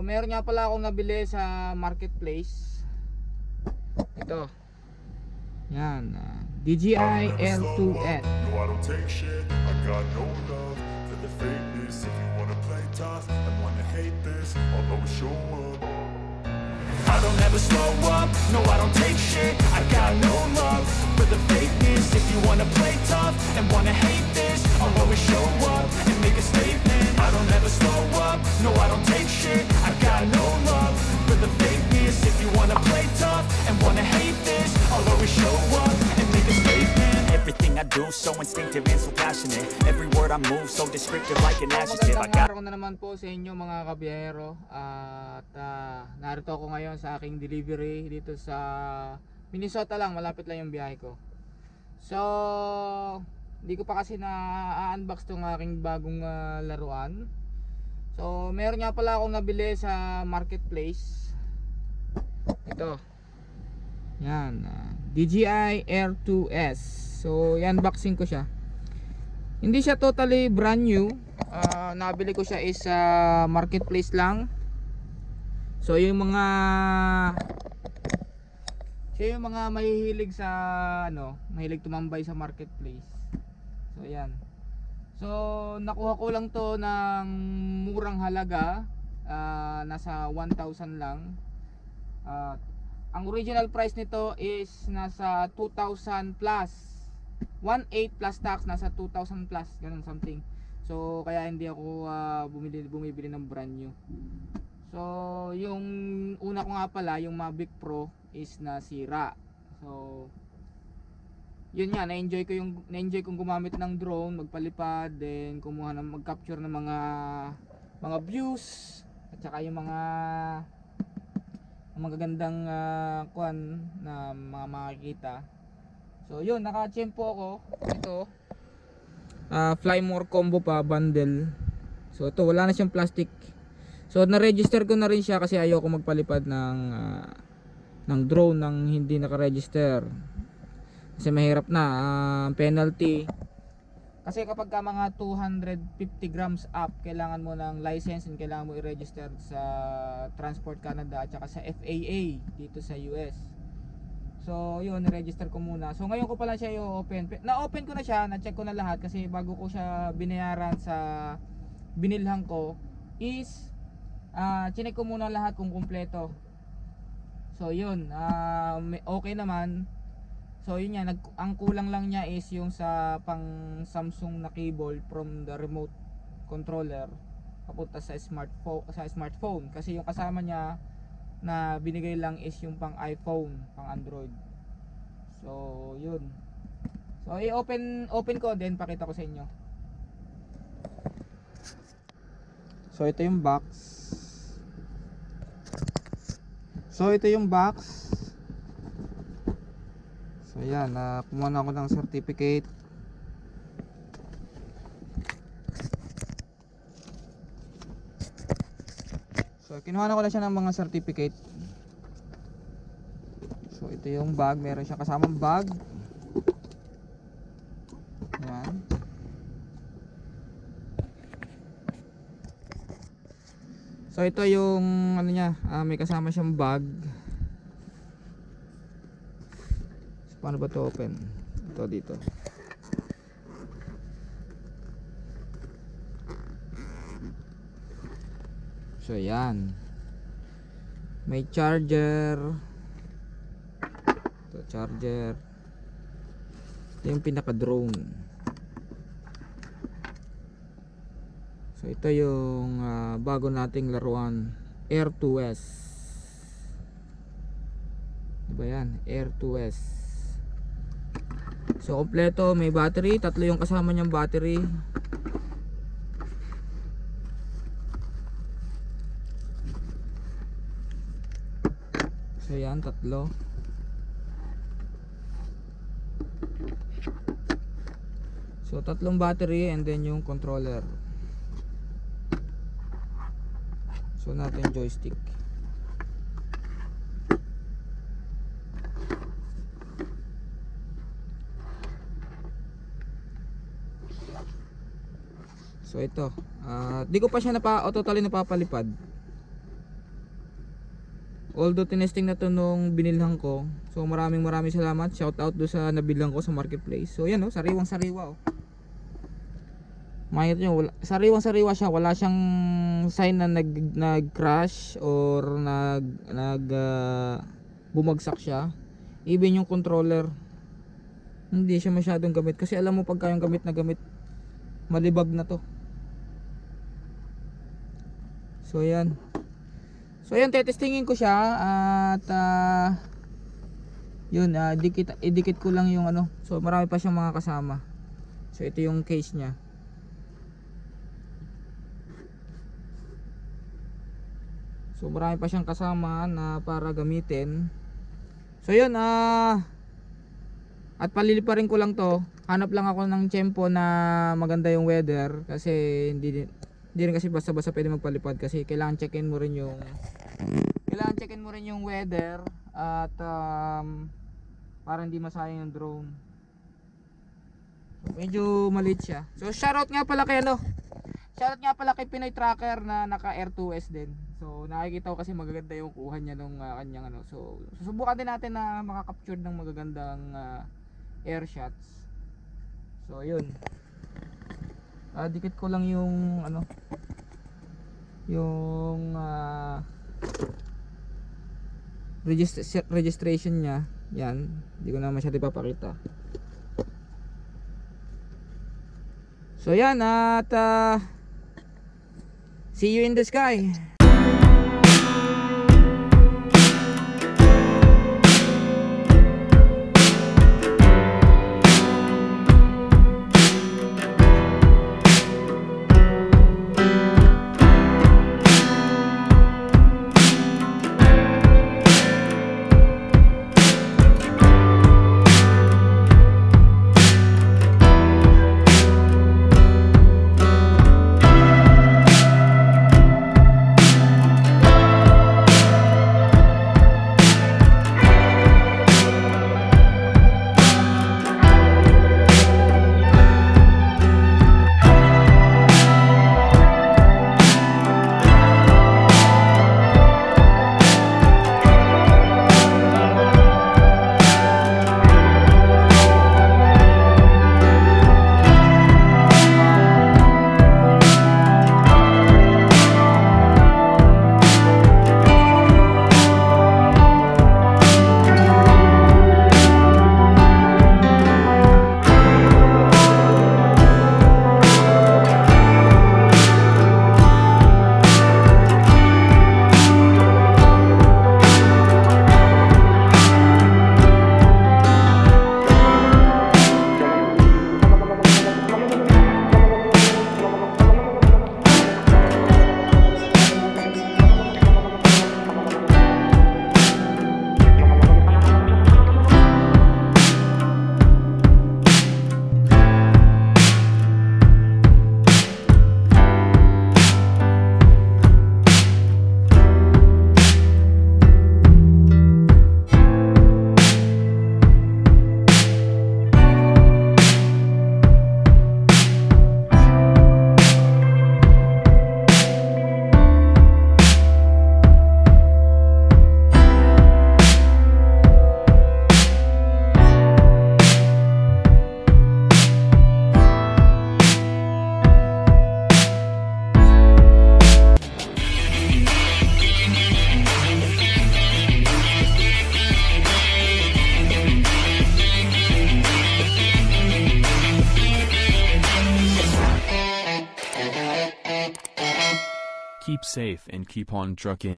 meron nga pala akong nabili sa marketplace. Ito. Yan. DJI L2S. No, I don't take shit. I got no love for the fakeness. If you wanna play tough and wanna hate this, I'll always show up. I don't ever slow up. No, I don't take shit. I got no love for the fakeness. If you wanna play tough and wanna hate this, I'll always show up and make a statement. I don't ever slow up. No, I don't take shit. I got no love for the fakeness. If you wanna play tough and wanna hate this, I'll always show up and make a statement. Everything I do so instinctive and so passionate. Every word I move so descriptive like an adjective. I got. Magandang araw na naman po sa inyo mga kabiyahero. At narito ako ngayon sa aking delivery dito sa Minnesota lang, malapit lang yung biyahe ko. So, hindi ko pa kasi na-unbox tong aking bagong laruan. So, meron nga pala akong nabili sa marketplace. Ito. Yan, DJI Air 2S. So, i-unboxing ko siya. Hindi siya totally brand new. Nabili ko siya is marketplace lang. So, yung mga mahihilig sa mahilig tumambay sa marketplace. So, yan. So, nakuha ko lang to ng murang halaga. Nasa 1,000 lang. Ang original price nito is nasa 2,000 plus. 1,800 plus tax, nasa 2,000 plus, ganun something. So kaya hindi ako bumibili ng brand new. So yung una ko nga pala, yung Mavic Pro is nasira. So yun nga, na-enjoy kong gumamit ng drone, magpalipad, then kumuha ng mag-capture ng mga views at saka yung mga magagandang kuan na mga makikita. So yun, naka-tsempo ako. Ito Fly More combo pa, bundle. So ito, wala na siyang plastic. So na-register ko na rin siya kasi ayoko magpalipad ng drone nang hindi naka-register. Kasi mahirap na, penalty. Kasi kapag ka mga 250 grams up, kailangan mo ng license and kailangan mo i-register sa Transport Canada at saka sa FAA dito sa US. So yun, i-register ko muna. So ngayon ko pala siya i-open. Na-open ko na siya, na-check ko na lahat kasi bago ko siya binayaran sa binilhan ko is chinek ko muna lahat kung kumpleto. So yun, okay naman. So yun yan, ang kulang lang niya is yung sa pang Samsung na cable from the remote controller papunta sa smartphone kasi yung kasama niya na binigay lang is yung pang iPhone, pang Android. So yun. So i-open ko then pakita ko sa inyo. So ito yung box. So yan, kumuha na ako ng certificate. So kinuha na ko na siya ng mga certificate. So ito yung bag, meron siyang kasamang bag. Yan. So ito yung niya, may kasama siyang bag. So, paano ba ito open? Ito dito. So yan. May charger. Ito charger. Ito yung pinaka drone. So ito yung bago nating laruan, Air 2S. Diba yan? Air 2S. So kompleto, may battery, tatlo yung kasama niyang battery. So yan, tatlo. So tatlong battery and then yung controller. So natin joystick. So ito, di ko pa siya totally napapalipad. Although tinesting na to nung binilhan ko. So maraming salamat. Shout out do sa nabilhan ko sa marketplace. So yan oh, sariwang sariwa oh. Makikita nyo, sariwang sariwa siya. Wala siyang sign na nag-crash or bumagsak siya. Even yung controller, hindi siya masyadong gamit. Kasi alam mo pagka yung gamit na gamit, malibag na to. So yan. So yan, tetestingin ko siya. At yun, idikit ko lang yung ano. So marami pa siyang mga kasama. So ito yung case nya. So marami pa siyang kasama na para gamitin. So yun, at paliliparin ko lang to. Hanap lang ako ng tiyempo na maganda yung weather. Kasi hindi rin kasi basta-basta pwede magpalipad. Kasi kailangan check-in mo rin yung weather. At para hindi masayang yung drone. So, medyo maliit siya. So shoutout nga pala kay Pinoy Tracker na naka R2S din. So nakikita ko kasi magaganda yung kuha niya nung kanyang ano. So susubukan din natin na makaka-capture ng magagandang air shots. So yun. Dikit ko lang yung ano, yung registration niya. Yan, hindi ko na masyado ipapakita. So yan, at see you in the sky. Keep safe and keep on trucking.